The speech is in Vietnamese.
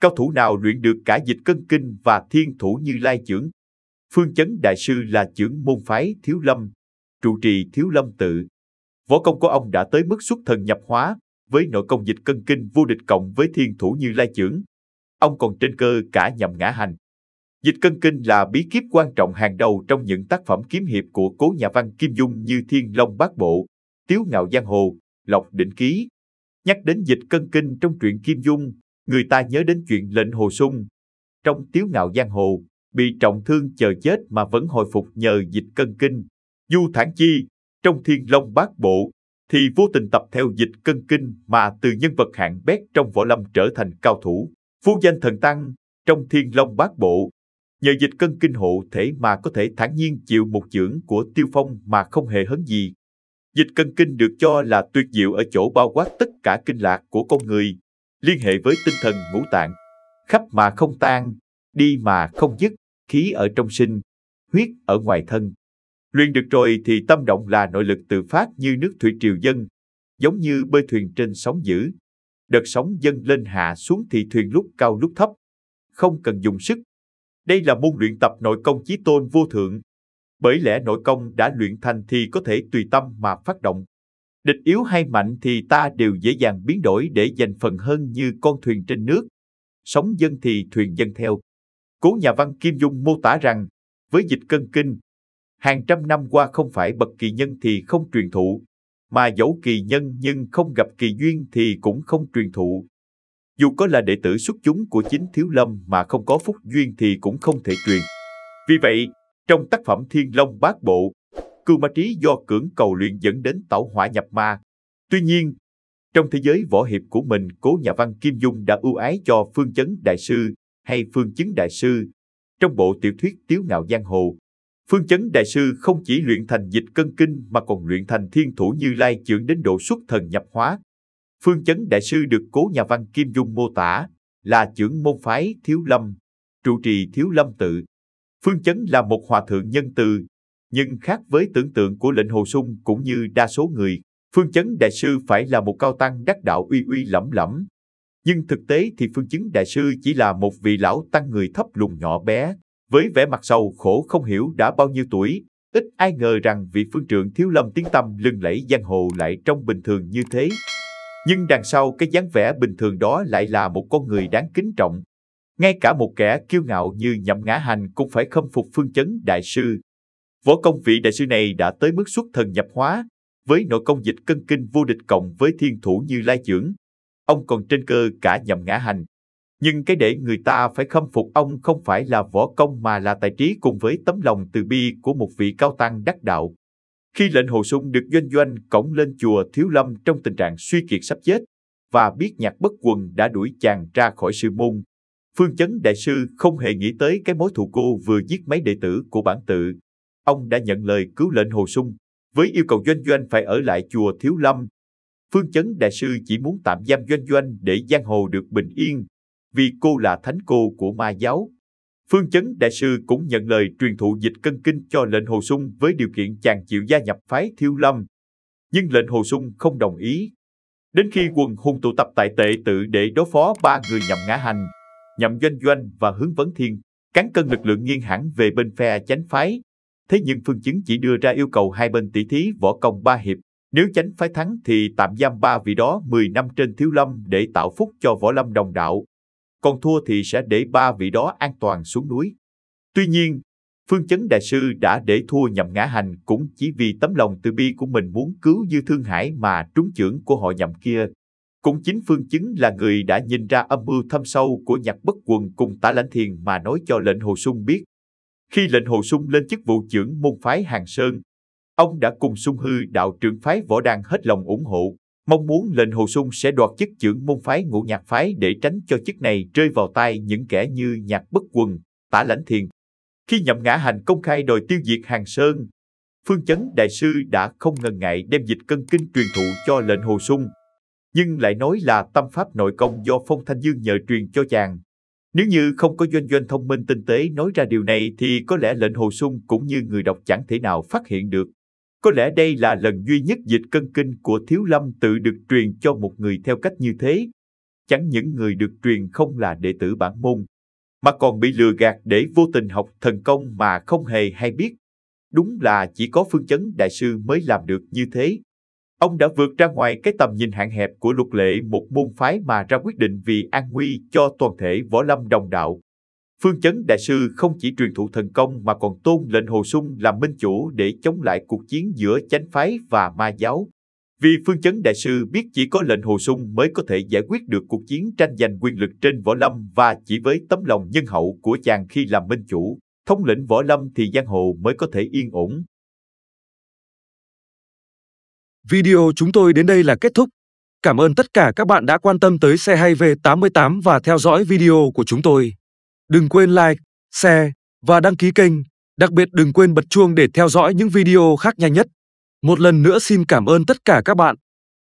Cao thủ nào luyện được cả dịch cân kinh và thiên thủ Như Lai chưởng? Phương Chấn đại sư là chưởng môn phái Thiếu Lâm, trụ trì Thiếu Lâm tự. Võ công của ông đã tới mức xuất thần nhập hóa, với nội công dịch cân kinh vô địch cộng với thiên thủ Như Lai chưởng. Ông còn trên cơ cả nhậm ngã hành. Dịch cân kinh là bí kíp quan trọng hàng đầu trong những tác phẩm kiếm hiệp của cố nhà văn Kim Dung như Thiên Long Bát Bộ, Tiếu Ngạo Giang Hồ, Lộc Đỉnh Ký. Nhắc đến dịch cân kinh trong truyện Kim Dung, người ta nhớ đến chuyện Lệnh Hồ Sung. Trong Tiếu Ngạo Giang Hồ, bị trọng thương chờ chết mà vẫn hồi phục nhờ dịch cân kinh. Du Thản Chi, trong Thiên Long Bát Bộ, thì vô tình tập theo dịch cân kinh mà từ nhân vật hạng bét trong võ lâm trở thành cao thủ. Vô Danh Thần Tăng, trong Thiên Long Bát Bộ, nhờ dịch cân kinh hộ thể mà có thể thản nhiên chịu một chưởng của Tiêu Phong mà không hề hấn gì. Dịch cân kinh được cho là tuyệt diệu ở chỗ bao quát tất cả kinh lạc của con người, liên hệ với tinh thần ngũ tạng, khắp mà không tan, đi mà không dứt, khí ở trong sinh, huyết ở ngoài thân. Luyện được rồi thì tâm động là nội lực tự phát như nước thủy triều dâng, giống như bơi thuyền trên sóng dữ. Đợt sóng dâng lên hạ xuống thì thuyền lúc cao lúc thấp, không cần dùng sức. Đây là môn luyện tập nội công chí tôn vô thượng. Bởi lẽ nội công đã luyện thành thì có thể tùy tâm mà phát động. Địch yếu hay mạnh thì ta đều dễ dàng biến đổi để giành phần hơn như con thuyền trên nước. Sóng dâng thì thuyền dâng theo. Cố nhà văn Kim Dung mô tả rằng, với dịch cân kinh, hàng trăm năm qua không phải bậc kỳ nhân thì không truyền thụ, mà dẫu kỳ nhân nhưng không gặp kỳ duyên thì cũng không truyền thụ. Dù có là đệ tử xuất chúng của chính Thiếu Lâm mà không có phúc duyên thì cũng không thể truyền. Vì vậy, trong tác phẩm Thiên Long Bát Bộ, Cưu Ma Trí do cưỡng cầu luyện dẫn đến tẩu hỏa nhập ma. Tuy nhiên, trong thế giới võ hiệp của mình, cố nhà văn Kim Dung đã ưu ái cho Phương Chấn đại sư hay Phương Chứng đại sư. Trong bộ tiểu thuyết Tiếu Ngạo Giang Hồ, Phương Chấn đại sư không chỉ luyện thành dịch cân kinh mà còn luyện thành thiên thủ Như Lai chưởng đến độ xuất thần nhập hóa. Phương Chấn đại sư được cố nhà văn Kim Dung mô tả là chưởng môn phái Thiếu Lâm, trụ trì Thiếu Lâm tự. Phương Chấn là một hòa thượng nhân từ, nhưng khác với tưởng tượng của Lệnh Hồ Sung cũng như đa số người, Phương Chấn đại sư phải là một cao tăng đắc đạo uy uy lẫm lẫm. Nhưng thực tế thì Phương Chấn đại sư chỉ là một vị lão tăng người thấp lùn nhỏ bé, với vẻ mặt sầu khổ không hiểu đã bao nhiêu tuổi. Ít ai ngờ rằng vị phương trượng Thiếu Lâm tiếng tăm lừng lẫy giang hồ lại trông bình thường như thế. Nhưng đằng sau cái dáng vẻ bình thường đó lại là một con người đáng kính trọng. Ngay cả một kẻ kiêu ngạo như Nhậm Ngã Hành cũng phải khâm phục Phương Chấn đại sư. Võ công vị đại sư này đã tới mức xuất thần nhập hóa, với nội công dịch cân kinh vô địch cộng với thiên thủ Như Lai chưởng. Ông còn trên cơ cả Nhậm Ngã Hành. Nhưng cái để người ta phải khâm phục ông không phải là võ công mà là tài trí cùng với tấm lòng từ bi của một vị cao tăng đắc đạo. Khi Lệnh Hồ Sung được doanh doanh cõng lên chùa Thiếu Lâm trong tình trạng suy kiệt sắp chết, và biết Nhạc Bất Quần đã đuổi chàng ra khỏi sư môn, Phương Chấn đại sư không hề nghĩ tới cái mối thù cô vừa giết mấy đệ tử của bản tự. Ông đã nhận lời cứu Lệnh Hồ Sung, với yêu cầu doanh doanh phải ở lại chùa Thiếu Lâm. Phương Chấn đại sư chỉ muốn tạm giam doanh doanh để giang hồ được bình yên, vì cô là thánh cô của ma giáo. Phương Chấn đại sư cũng nhận lời truyền thụ dịch cân kinh cho Lệnh Hồ Sung với điều kiện chàng chịu gia nhập phái Thiếu Lâm. Nhưng Lệnh Hồ Sung không đồng ý. Đến khi quần hùng tụ tập tại Tệ Tự để đối phó ba người Nhậm Ngã Hành, Nhậm Doanh Doanh và Hướng Vấn Thiên, cán cân lực lượng nghiêng hẳn về bên phe chánh phái. Thế nhưng Phương Chấn chỉ đưa ra yêu cầu hai bên tỷ thí võ công 3 hiệp. Nếu chánh phái thắng thì tạm giam ba vị đó 10 năm trên Thiếu Lâm để tạo phúc cho võ lâm đồng đạo. Còn thua thì sẽ để ba vị đó an toàn xuống núi. Tuy nhiên, Phương Chấn đại sư đã để thua Nhậm Ngã Hành cũng chỉ vì tấm lòng từ bi của mình muốn cứu Dư Thương Hải mà trúng chưởng của họ Nhậm kia. Cũng chính Phương Chấn là người đã nhìn ra âm mưu thâm sâu của Nhạc Bất Quần cùng Tả Lãnh Thiền mà nói cho Lệnh Hồ Sung biết. Khi Lệnh Hồ Sung lên chức vụ trưởng môn phái Hàng Sơn, ông đã cùng Sung Hư đạo trưởng phái Võ Đăng hết lòng ủng hộ, mong muốn Lệnh Hồ Sung sẽ đoạt chức trưởng môn phái Ngũ Nhạc phái để tránh cho chức này rơi vào tay những kẻ như Nhạc Bất Quần, Tả Lãnh Thiền. Khi Nhậm Ngã Hành công khai đòi tiêu diệt Hàng Sơn, Phương Chấn đại sư đã không ngần ngại đem dịch cân kinh truyền thụ cho Lệnh Hồ Sung, nhưng lại nói là tâm pháp nội công do Phong Thanh Dương nhờ truyền cho chàng. Nếu như không có doanh doanh thông minh tinh tế nói ra điều này thì có lẽ Lệnh Hồ Sung cũng như người đọc chẳng thể nào phát hiện được. Có lẽ đây là lần duy nhất dịch cân kinh của Thiếu Lâm tự được truyền cho một người theo cách như thế. chẳng những người được truyền không là đệ tử bản môn, mà còn bị lừa gạt để vô tình học thần công mà không hề hay biết. Đúng là chỉ có Phương Chấn Đại Sư mới làm được như thế. Ông đã vượt ra ngoài cái tầm nhìn hạn hẹp của luật lệ một môn phái mà ra quyết định vì an nguy cho toàn thể võ lâm đồng đạo. Phương Chấn Đại Sư không chỉ truyền thụ thần công mà còn tôn lệnh Hồ Sung làm minh chủ để chống lại cuộc chiến giữa chánh phái và ma giáo. Vì Phương Chấn Đại Sư biết chỉ có lệnh Hồ Sung mới có thể giải quyết được cuộc chiến tranh giành quyền lực trên võ lâm, và chỉ với tấm lòng nhân hậu của chàng khi làm minh chủ, thống lĩnh võ lâm thì giang hồ mới có thể yên ổn. Video chúng tôi đến đây là kết thúc. Cảm ơn tất cả các bạn đã quan tâm tới Xe Hay V88 và theo dõi video của chúng tôi. Đừng quên like, share và đăng ký kênh. Đặc biệt đừng quên bật chuông để theo dõi những video khác nhanh nhất. Một lần nữa xin cảm ơn tất cả các bạn.